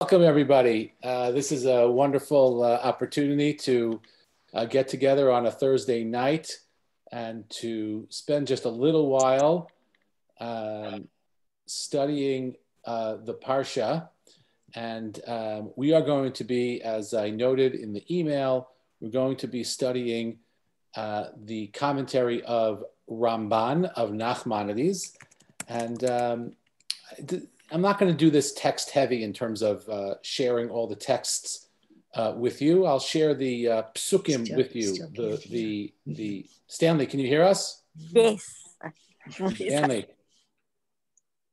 Welcome, everybody. This is a wonderful opportunity to get together on a Thursday night and to spend just a little while studying the Parsha. And we are going to be, as I noted in the email, we're going to be studying the commentary of Ramban of Nachmanidis. And I'm not going to do this text heavy in terms of sharing all the texts with you. I'll share the psukim with you. The Stanley, can you hear us? Yes. Stanley,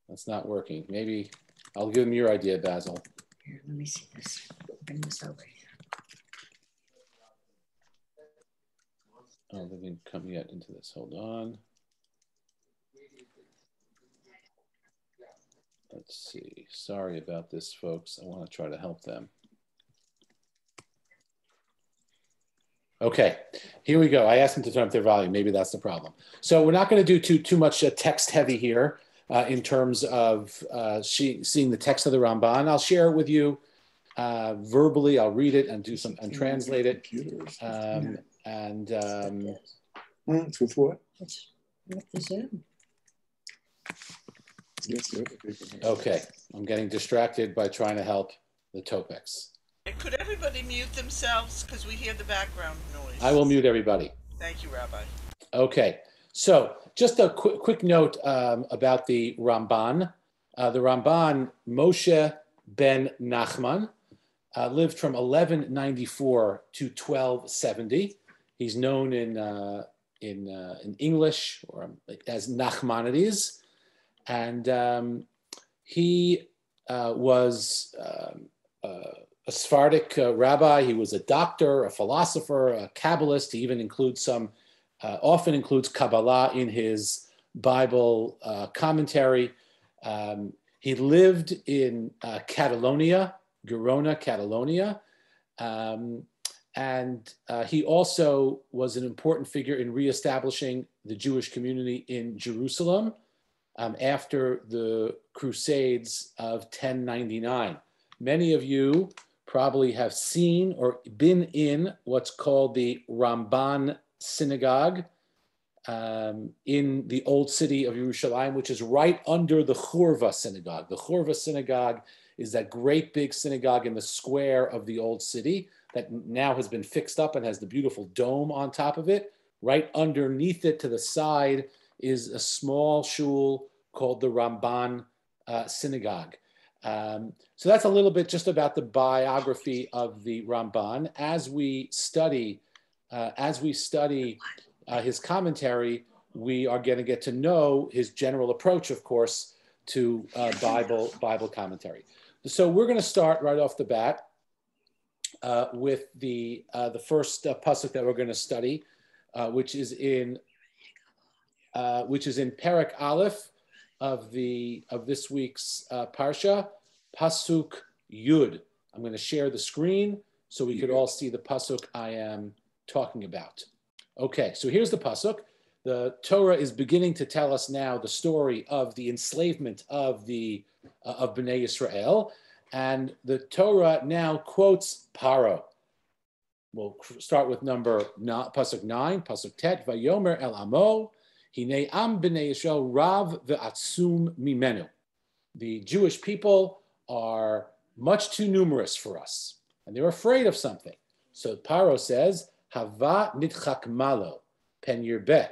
that's not working. Maybe I'll give him your idea, Basil. Here, let me see this. Bring this over here. Oh, they didn't come yet into this. Hold on. Let's see. Sorry about this, folks. I want to try to help them. Okay, here we go. I asked them to turn up their volume. Maybe that's the problem. So we're not going to do too much text heavy here in terms of seeing the text of the Ramban. I'll share it with you verbally. I'll read it and do some and translate it. It's with what? It's with the Zoom. Yes, okay, I'm getting distracted by trying to help the topics. Could everybody mute themselves because we hear the background noise? I will mute everybody. Thank you, Rabbi. Okay, so just a quick note about the Ramban. The Ramban, Moshe ben Nachman, lived from 1194 to 1270. He's known in English or as Nachmanidis. And he was a Sephardic rabbi. He was a doctor, a philosopher, a Kabbalist. He even includes often includes Kabbalah in his Bible commentary. He lived in Catalonia, Girona, Catalonia. And he also was an important figure in reestablishing the Jewish community in Jerusalem. After the Crusades of 1099. Many of you probably have seen or been in what's called the Ramban synagogue in the old city of Yerushalayim, which is right under the Churva synagogue. The Churva synagogue is that great big synagogue in the square of the old city that now has been fixed up and has the beautiful dome on top of it. Right underneath it to the side is a small shul called the Ramban synagogue. So that's a little bit just about the biography of the Ramban. As we study his commentary, we are going to get to know his general approach, of course, to Bible commentary. So we're going to start right off the bat with the first pasuk that we're going to study, which is in Perek Aleph of this week's Parsha, Pasuk Yud. I'm going to share the screen so we could all see the Pasuk I am talking about. Okay, so here's the Pasuk. The Torah is beginning to tell us now the story of the enslavement of Bnei Yisrael, and the Torah now quotes Pharaoh. We'll start with Pasuk 9, Pasuk Tet, Vayomer el Amo, Hinei am b'nei Yisrael rav ve'atzum mimenu. The Jewish people are much too numerous for us, and they're afraid of something. So Paros says, Hava nitchak malo, pen yirbeh,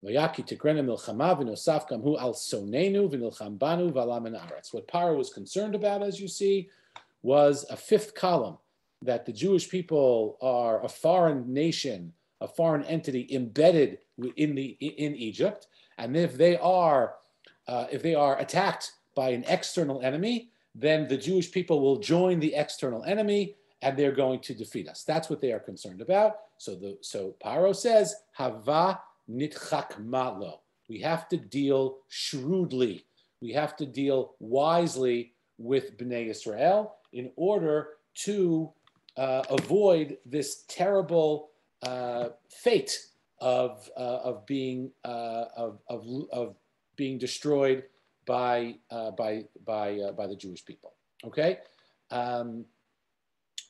v'yaki tikrena milchama v'nosaf kamhu al sonenu v'nilcham banu v'alam ha'aretz. What Paro was concerned about, as you see, was a fifth column, that the Jewish people are a foreign nation, a foreign entity embedded in Egypt, and if they are attacked by an external enemy, then the Jewish people will join the external enemy, and they're going to defeat us. That's what they are concerned about. So Paro says, "Hava nitchak malo." We have to deal shrewdly. We have to deal wisely with Bnei Yisrael in order to avoid this terrible fate of being destroyed by the Jewish people. Okay,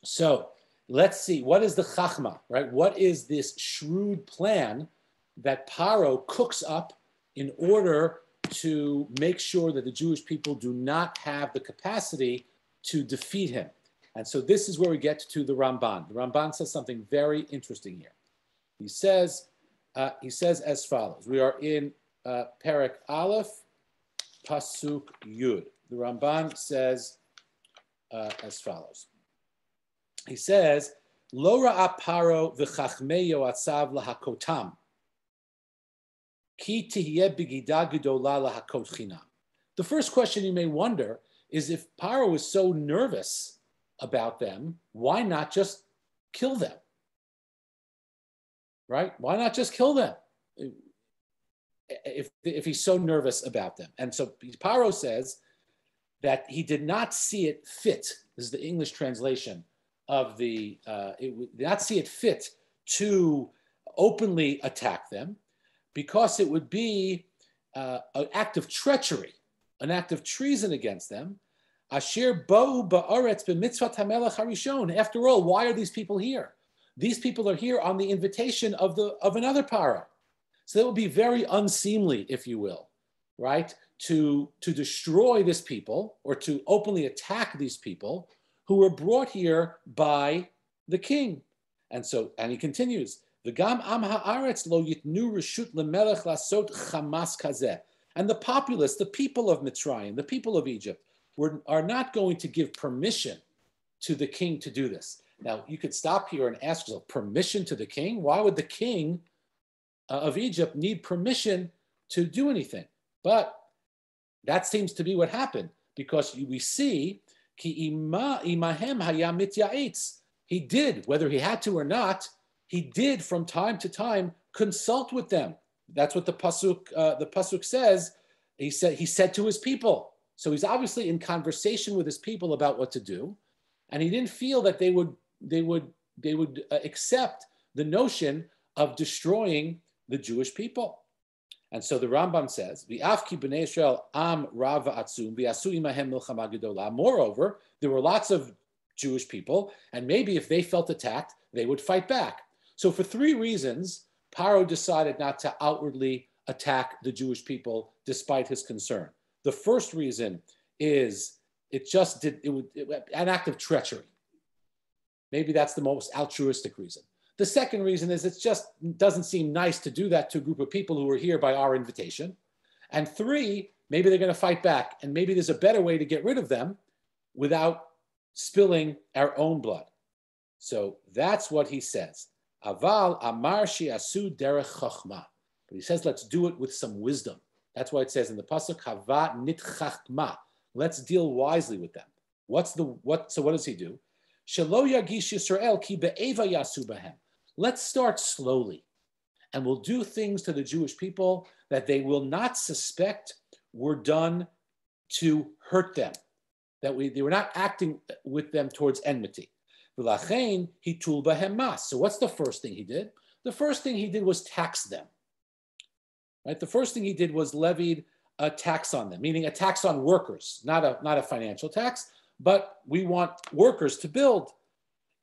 So let's see, what is the chachma, right? What is this shrewd plan that Paro cooks up in order to make sure that the Jewish people do not have the capacity to defeat him? And so this is where we get to the Ramban. The Ramban says something very interesting here. He says as follows. We are in Perek Aleph, Pasuk Yud. The Ramban says as follows. He says, Lo ra'a Paro v'chachmei yoatzav lahakotam, ki tihyeh b'gida gedola lahakot chinam. The first question you may wonder is, if Paro is so nervous about them, why not just kill them? Right? Why not just kill them if he's so nervous about them? And so Paro says that he did not see it fit. This is the English translation of the, did not see it fit to openly attack them, because it would be an act of treachery, an act of treason against them. Asher bo'u ba'aretz b'mitzvat hamelech harishon. After all, why are these people here? These people are here on the invitation of another Paro. So that would be very unseemly, if you will, right? To destroy this people, or to openly attack these people who were brought here by the king. And he continues, V'gam am ha'aretz lo yitnu reshut lemelech lasot chamas kazeh. And the populace, the people of Mitzrayim, the people of Egypt, are not going to give permission to the king to do this. Now, you could stop here and ask yourself, permission to the king? Why would the king of Egypt need permission to do anything? But that seems to be what happened, because we see Ki imahem hayam mityaetz. He did, whether he had to or not, he did from time to time consult with them. That's what the pasuk says. He said to his people. So he's obviously in conversation with his people about what to do, and he didn't feel that they would accept the notion of destroying the Jewish people. And so the Rambam says, "V'afki Bnei Yisrael am rava atzum v'asu imahem milchama gedola." Moreover, there were lots of Jewish people, and maybe if they felt attacked, they would fight back. So for three reasons, Paro decided not to outwardly attack the Jewish people despite his concern. The first reason is it was an act of treachery. Maybe that's the most altruistic reason. The second reason is it just doesn't seem nice to do that to a group of people who are here by our invitation. And three, maybe they're going to fight back, and maybe there's a better way to get rid of them without spilling our own blood. So that's what he says. Aval amar shi'asu derech chachma. But he says, let's do it with some wisdom. That's why it says in the pasuk, hava nit chachma. Let's deal wisely with them. So what does he do? Shelo yagish Yisrael ki be'eva yasu bahem. Let's start slowly, and we'll do things to the Jewish people that they will not suspect were done to hurt them, that they were not acting with them towards enmity. V'lachein hitul bahem mas. So what's the first thing he did? The first thing he did was tax them. Right? The first thing he did was levied a tax on them, meaning a tax on workers, not a financial tax, but we want workers to build.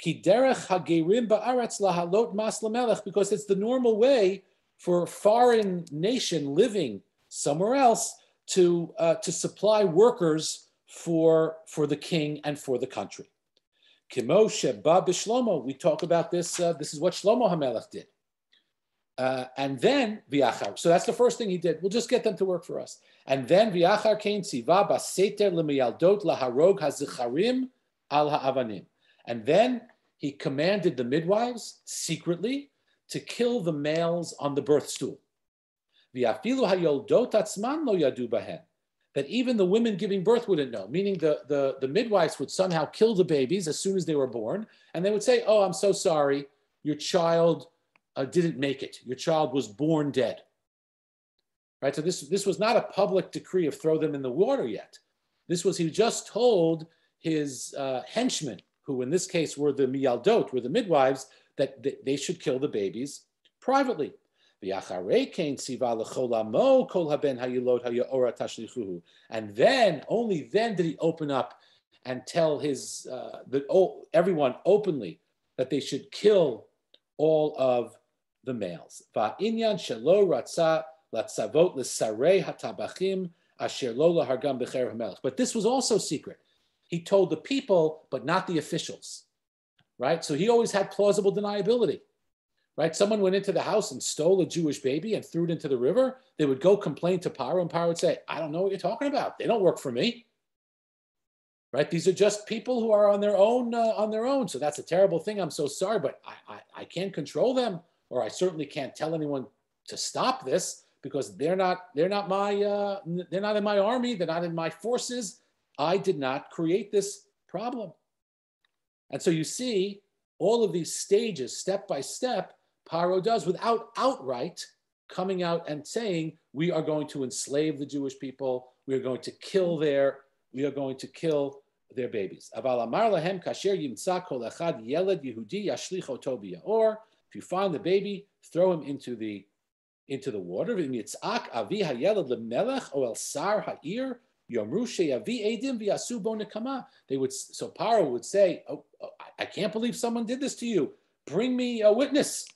Ki derech hagerim ba'aretz lahalot mas lamelech, because it's the normal way for a foreign nation living somewhere else to supply workers for the king and for the country. Kimo sheba b'shlomo, we talk about this. This is what Shlomo HaMelech did. And then v'achar. So that's the first thing he did. We'll just get them to work for us. And then v'achar kein tziva baseter lemiyaldot laharog hazicharim al ha'avanim. And then he commanded the midwives secretly to kill the males on the birth stool. V'afilu hayoldot atzman lo yadu bahen. That even the women giving birth wouldn't know, meaning the midwives would somehow kill the babies as soon as they were born, and they would say, oh, I'm so sorry, your child didn't make it. Your child was born dead. Right? So this was not a public decree of throw them in the water yet. He just told his henchmen, who in this case were the miyaldot, were the midwives, that they should kill the babies privately. And then, only then did he open up and tell everyone openly that they should kill all of the males. Va'inyan shelo ratza latzavot l'sarei hatabachim asher lo lahargam b'cher hamelech. But this was also secret. He told the people, but not the officials, right? So he always had plausible deniability, right? Someone went into the house and stole a Jewish baby and threw it into the river. They would go complain to Pharaoh, and Pharaoh would say, I don't know what you're talking about. They don't work for me. Right? These are just people who are on their own. So that's a terrible thing. I'm so sorry, but I can't control them, or I certainly can't tell anyone to stop this because they're not in my army. They're not in my forces. I did not create this problem. And so you see all of these stages, step by step, Pharaoh does without outright coming out and saying, we are going to enslave the Jewish people. We are going to kill their babies. Or if you find the baby, throw him into the water. So Pharaoh would say, I can't believe someone did this to you. Bring me a witness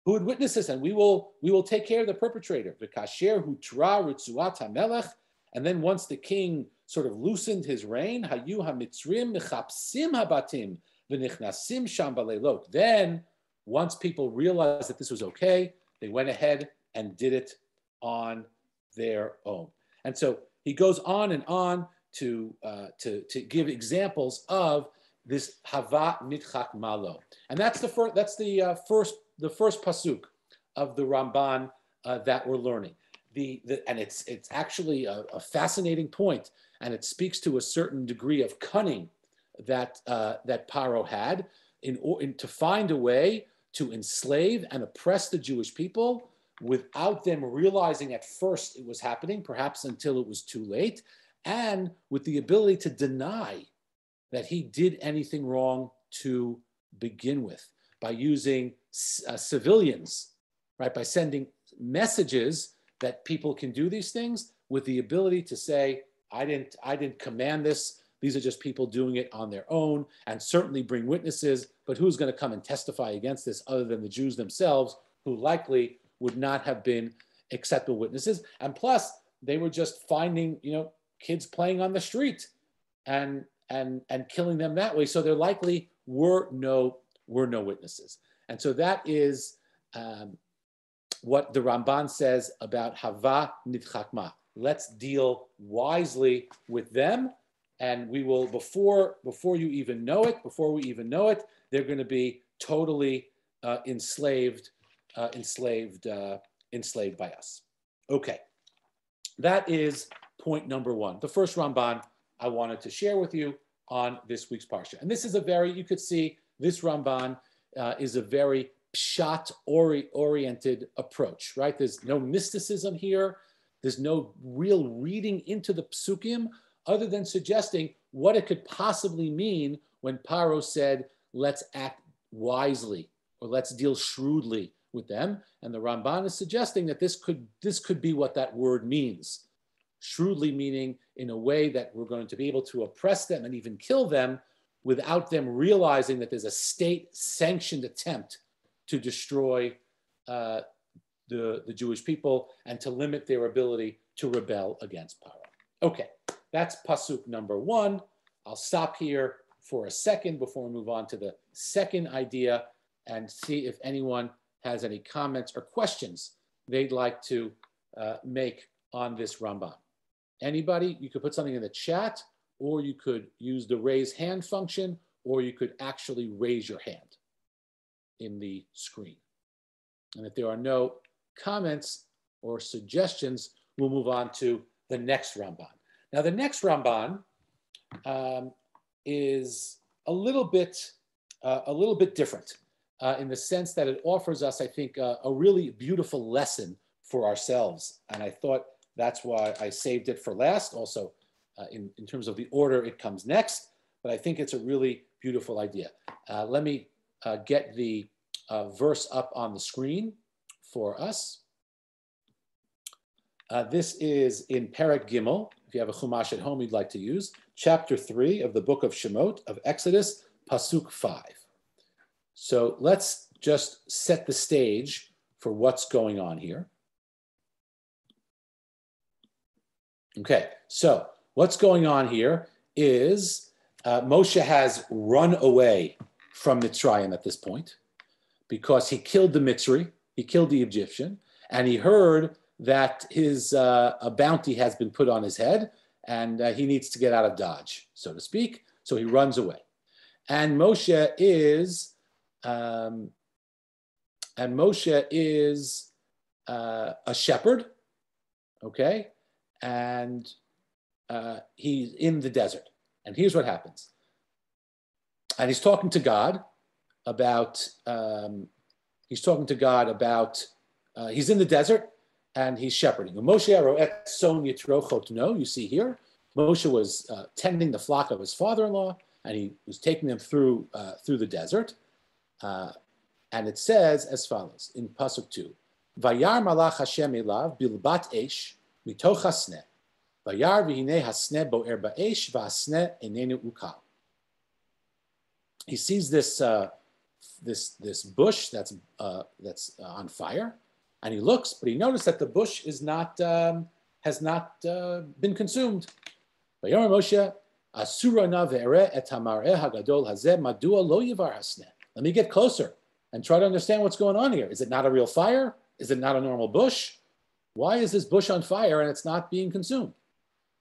who would witness this, and we will take care of the perpetrator. And then once the king sort of loosened his reign, then once people realized that this was okay, they went ahead and did it on their own. And so he goes on and on to give examples of this hava nitchak malo, and that's the first pasuk of the Ramban that we're learning. And it's actually a fascinating point, and it speaks to a certain degree of cunning that Pharaoh had in to find a way to enslave and oppress the Jewish people without them realizing at first it was happening, perhaps until it was too late, and with the ability to deny that he did anything wrong to begin with by using civilians, right? By sending messages that people can do these things with the ability to say, I didn't command this. These are just people doing it on their own, and certainly bring witnesses, but who's going to come and testify against this other than the Jews themselves, who likely would not have been acceptable witnesses. And plus, they were just finding, kids playing on the street and killing them that way. So there likely were no witnesses. And so that is what the Ramban says about hava nitchakma. Let's deal wisely with them, and we will before we even know it, they're going to be totally enslaved by us. Okay, that is point number one. The first Ramban I wanted to share with you on this week's Parsha, and this is you could see this Ramban is a very pshat-oriented approach, right? There's no mysticism here. There's no real reading into the psukim other than suggesting what it could possibly mean when Pharaoh said, let's act wisely or let's deal shrewdly with them. And the Ramban is suggesting that this could be what that word means. Shrewdly meaning in a way that we're going to be able to oppress them and even kill them without them realizing that there's a state-sanctioned attempt to destroy the Jewish people and to limit their ability to rebel against Pharaoh. Okay, that's pasuk number one. I'll stop here for a second before we move on to the second idea and see if anyone has any comments or questions they'd like to make on this Ramban. Anybody? You could put something in the chat, or you could use the raise hand function, or you could actually raise your hand in the screen. And if there are no comments or suggestions, we'll move on to the next Ramban. Now, the next Ramban is a little bit different in the sense that it offers us, I think, a really beautiful lesson for ourselves. And I thought that's why I saved it for last. Also, in terms of the order it comes next, but I think it's a really beautiful idea. Let me get the verse up on the screen for us. This is in Perek Gimel. If you have a Chumash at home you'd like to use, chapter 3 of the book of Shemot, of Exodus, Pasuk 5. So let's just set the stage for what's going on here. Okay, so what's going on here is Moshe has run away from Mitzrayim at this point because he killed the Mitzri, he killed the Egyptian, and he heard that his a bounty has been put on his head, and he needs to get out of Dodge, so to speak. So he runs away, and Moshe is a shepherd, okay, and he's in the desert. And here's what happens. And he's talking to God about. He's in the desert and he's shepherding. Moshe ro'et son yitro chotno. You see here, Moshe was tending the flock of his father-in-law, and he was taking them through the desert. And it says as follows in Pasuk 2: Vayar malach Hashem elav bilbat esh mitoch hasneh. Vayar v'hinei hasneh bo'er ba'esh v'hasneh enenu ukal. He sees this bush that's on fire, and he looks, but he noticed that the bush is has not been consumed. Vayomer Moshe, asura na ve'ereh et hamareh hagadol hazeh madua lo yivar hasneh. Let me get closer and try to understand what's going on here. Is it not a real fire? Is it not a normal bush? Why is this bush on fire and it's not being consumed?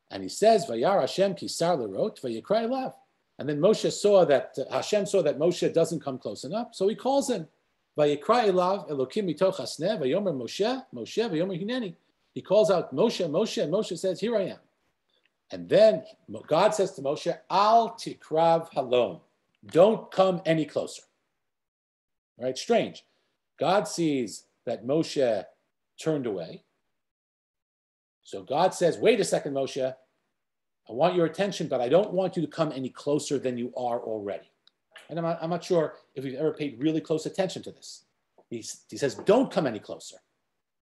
And he says, Vayar Hashem kisar lerot vayikra elav. And then Moshe saw that, Hashem saw that Moshe doesn't come close enough, so he calls him. Vayikra elav Elokim mitoch hasneh vayomer Moshe, Moshe vayomer hineni. He calls out Moshe, Moshe, and Moshe says, here I am. And then God says to Moshe, Al tikrav halom. Don't come any closer. Right? Strange. God sees that Moshe turned away. So God says, wait a second, Moshe. I want your attention, but I don't want you to come any closer than you are already. And I'm not sure if we've ever paid really close attention to this. He says, don't come any closer.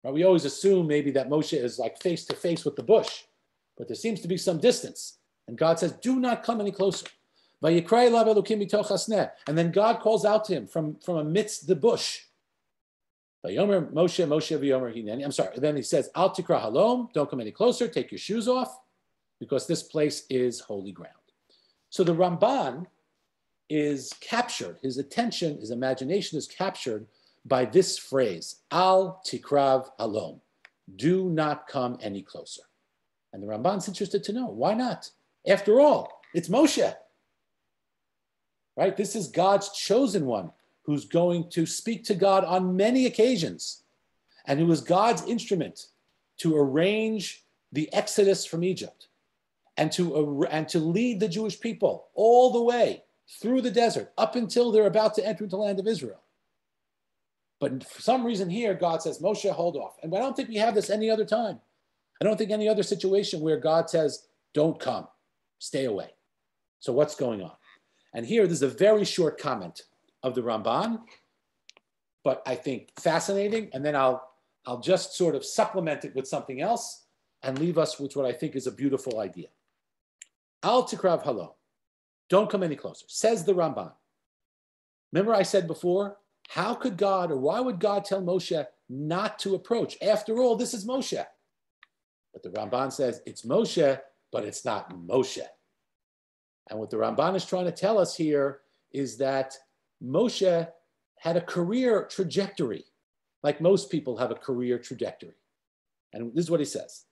Right? We always assume maybe that Moshe is like face to face with the bush, but there seems to be some distance. And God says, do not come any closer. And then God calls out to him from amidst the bush. I'm sorry. Then he says, Al tikra halom, don't come any closer, take your shoes off, because this place is holy ground. So the Ramban is captured, his attention, his imagination is captured by this phrase, Al tikrav halom, do not come any closer. And the Ramban's interested to know, why not? After all, it's Moshe. Right? This is God's chosen one who's going to speak to God on many occasions, and who was God's instrument to arrange the exodus from Egypt and to lead the Jewish people all the way through the desert up until they're about to enter into the land of Israel. But for some reason here, God says, Moshe, hold off. And I don't think we have this any other time. I don't think any other situation where God says, don't come, stay away. So what's going on? And here, this is a very short comment of the Ramban, but I think fascinating. And then I'll just sort of supplement it with something else and leave us with what I think is a beautiful idea. Al tikrav halom, don't come any closer, says the Ramban. Remember I said before, how could God, or why would God tell Moshe not to approach? After all, this is Moshe. But the Ramban says it's Moshe, but it's not Moshe. And what the Ramban is trying to tell us here is that Moshe had a career trajectory, like most people have a career trajectory. And this is what he says.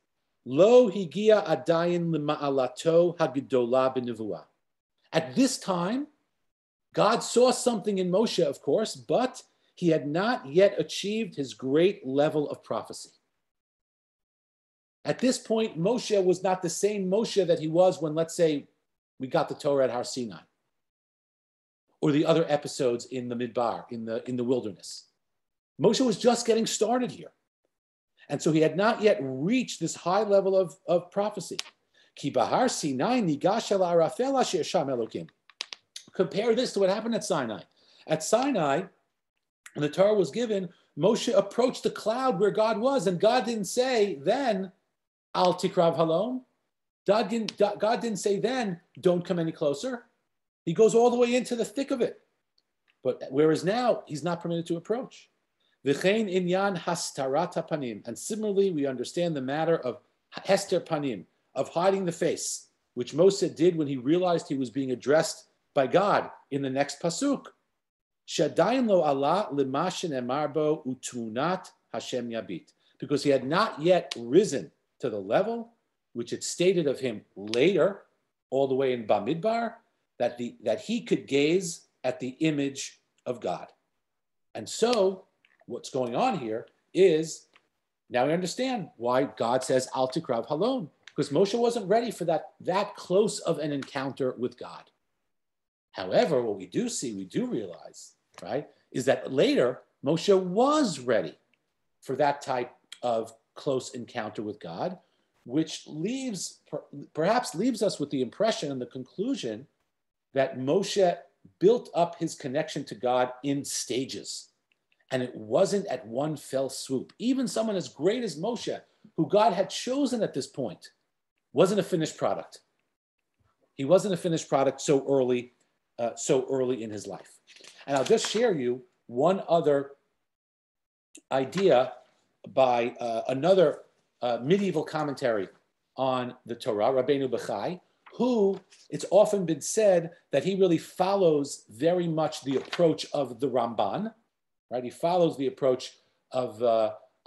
Lo higia adayin lema'alato hagdola b'nevuah. At this time, God saw something in Moshe, of course, but he had not yet achieved his great level of prophecy. At this point, Moshe was not the same Moshe that he was when, let's say, we got the Torah at Har Sinai, or the other episodes in the Midbar, in the wilderness. Moshe was just getting started here. And so he had not yet reached this high level of prophecy. Ki bahar Sinai nigash el arafel asher sham Elokim. Compare this to what happened at Sinai. At Sinai, when the Torah was given, Moshe approached the cloud where God was, and God didn't say then, Al tikrav halom. God didn't say then, don't come any closer. He goes all the way into the thick of it. But whereas now, he's not permitted to approach. V'chein inyan hastarat hapanim. And similarly, we understand the matter of hester panim, of hiding the face, which Moshe did when he realized he was being addressed by God in the next pasuk. Shadayin lo Allah limashin emarbo utmunat Hashem yabit. Because he had not yet risen to the level which it stated of him later, all the way in Bamidbar, that he could gaze at the image of God. And so, what's going on here is, now we understand why God says, Al tikrav halon, because Moshe wasn't ready for that close of an encounter with God. However, what we do realize, right, is that later, Moshe was ready for that type of close encounter with God, which perhaps leaves us with the impression and the conclusion that Moshe built up his connection to God in stages. And it wasn't at one fell swoop. Even someone as great as Moshe, who God had chosen at this point, wasn't a finished product. He wasn't a finished product so early in his life. And I'll just share you one other idea by another medieval commentary on the Torah, Rabbeinu Bechai, who it's often been said that he really follows very much the approach of the Ramban, right? He follows the approach of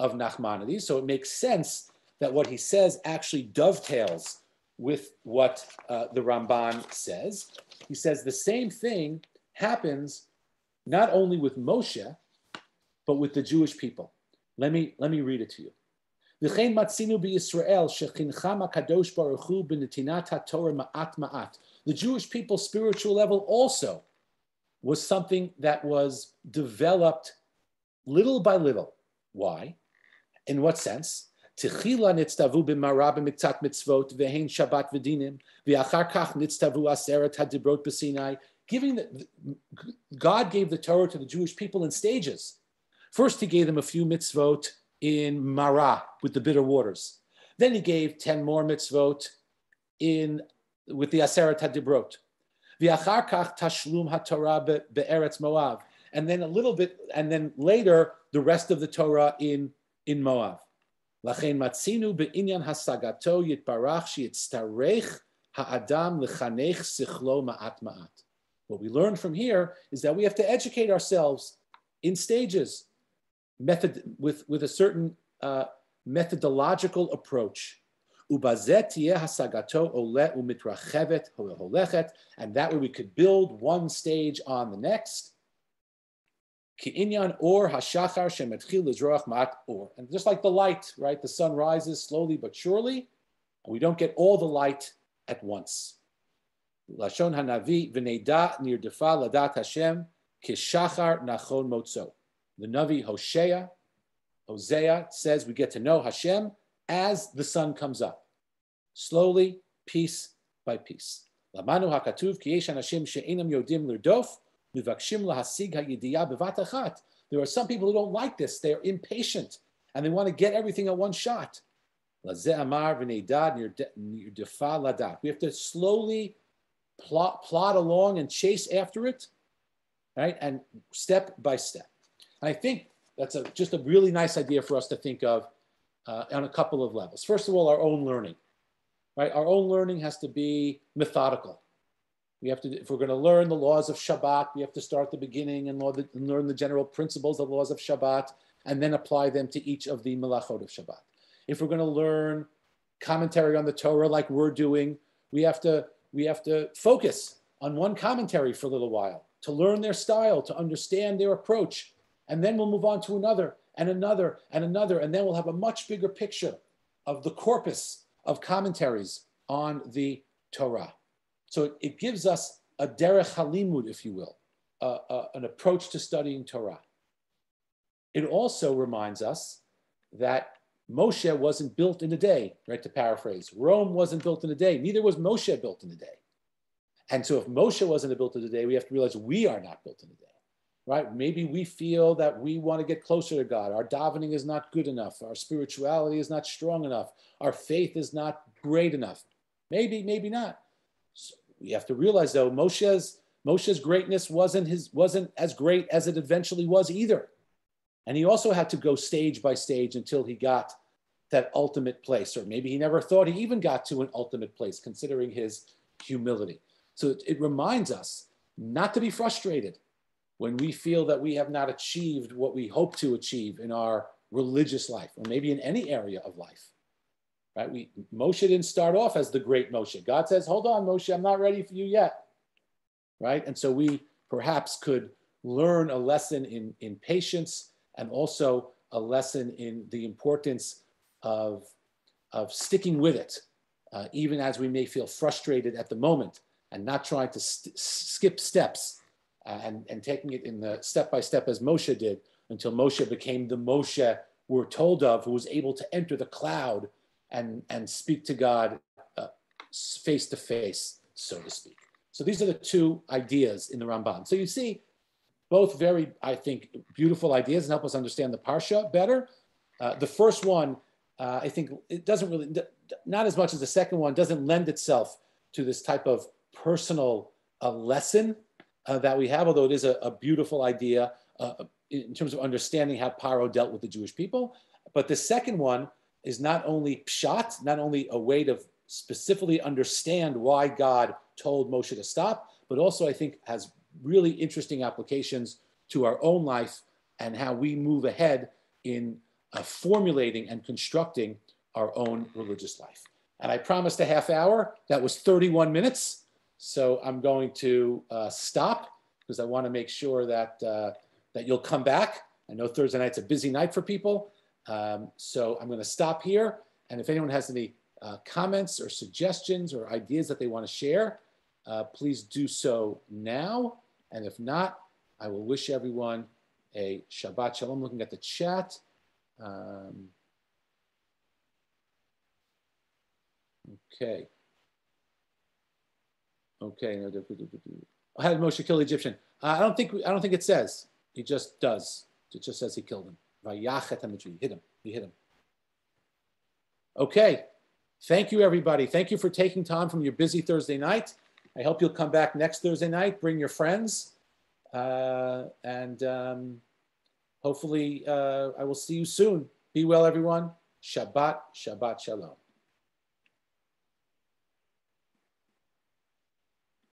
Nachmanidis, so it makes sense that what he says actually dovetails with what the Ramban says. He says the same thing happens not only with Moshe, but with the Jewish people. Let me read it to you. The Jewish people's spiritual level also was something that was developed little by little. Why? In what sense? Tchila nitztavu b'mara b'miktzat mitzvot v'hein Shabbat v'dinim v'achar kach nitztavu aseret hadibrot b'Sinai. God gave the Torah to the Jewish people in stages. First, he gave them a few mitzvot in Marah with the bitter waters. Then he gave 10 more mitzvot with the Aseret HaDibrot. V'achar kach tashlum haTorah be'eretz Moav. And then a little bit, and then later, the rest of the Torah in Moav. Lachein matzinu be'inyan hasagato yitbarach sheyitztarech ha'adam lechanech sichlo ma'at ma'at. What we learn from here is that we have to educate ourselves in stages, with a certain methodological approach. And that way we could build one stage on the next. And just like the light, right? The sun rises slowly but surely, and we don't get all the light at once. Lashon hanavi v'neida nirdefa ladat Hashem kishachar nachon motzo. The Navi Hosea says we get to know Hashem as the sun comes up, slowly, piece by piece. Lamanu hakatuv ki yesh anashim she'enam yodim lirdof mivakshim lahasig hayidiyah bevat achat. There are some people who don't like this. They're impatient and they want to get everything at one shot. Lazeh amar v'neidad nirdefa ladat. We have to slowly plot along and chase after it, right? And step by step. And I think that's just a really nice idea for us to think of on a couple of levels. First of all, our own learning, right? Our own learning has to be methodical. We have to, if we're going to learn the laws of Shabbat, we have to start at the beginning and learn the general principles of laws of Shabbat, and then apply them to each of the melachot of Shabbat. If we're going to learn commentary on the Torah like we're doing, we have to focus on one commentary for a little while to learn their style, to understand their approach. And then we'll move on to another and another and another. And then we'll have a much bigger picture of the corpus of commentaries on the Torah. So it gives us a derech halimud, if you will, an approach to studying Torah. It also reminds us that Moshe wasn't built in a day, right? To paraphrase, Rome wasn't built in a day. Neither was Moshe built in a day. And so if Moshe wasn't built in a day, we have to realize we are not built in a day. Right? Maybe we feel that we want to get closer to God. Our davening is not good enough. Our spirituality is not strong enough. Our faith is not great enough. Maybe, maybe not. So we have to realize, though, Moshe's greatness wasn't as great as it eventually was either. And he also had to go stage by stage until he got that ultimate place, or maybe he never thought he even got to an ultimate place, considering his humility. So it reminds us not to be frustrated when we feel that we have not achieved what we hope to achieve in our religious life, or maybe in any area of life. Right? Moshe didn't start off as the great Moshe. God says, hold on, Moshe, I'm not ready for you yet. Right? And so we perhaps could learn a lesson in patience, and also a lesson in the importance of sticking with it, even as we may feel frustrated at the moment, and not trying to skip steps, and taking it in the step by step as Moshe did, until Moshe became the Moshe we're told of, who was able to enter the cloud and speak to God face to face, so to speak. So these are the two ideas in the Ramban. So you see, both very, I think, beautiful ideas and help us understand the Parsha better. The first one, I think it doesn't really, not as much as the second one, doesn't lend itself to this type of personal lesson that we have, although it is a beautiful idea in terms of understanding how Pharaoh dealt with the Jewish people. But the second one is not only pshat, not only a way to specifically understand why God told Moshe to stop, but also I think has really interesting applications to our own life and how we move ahead in formulating and constructing our own religious life. And I promised a half hour. That was 31 minutes. So I'm going to stop, because I want to make sure that you'll come back. I know Thursday night's a busy night for people. So I'm going to stop here. And if anyone has any comments or suggestions or ideas that they want to share, please do so now. And if not, I will wish everyone a Shabbat Shalom. Looking at the chat. Okay. Okay. How did Moshe kill the Egyptian? I don't think it says. He just does. It just says he killed him. He hit him. He hit him. Okay. Thank you, everybody. Thank you for taking time from your busy Thursday night. I hope you'll come back next Thursday night. Bring your friends. And hopefully I will see you soon. Be well, everyone. Shabbat Shalom.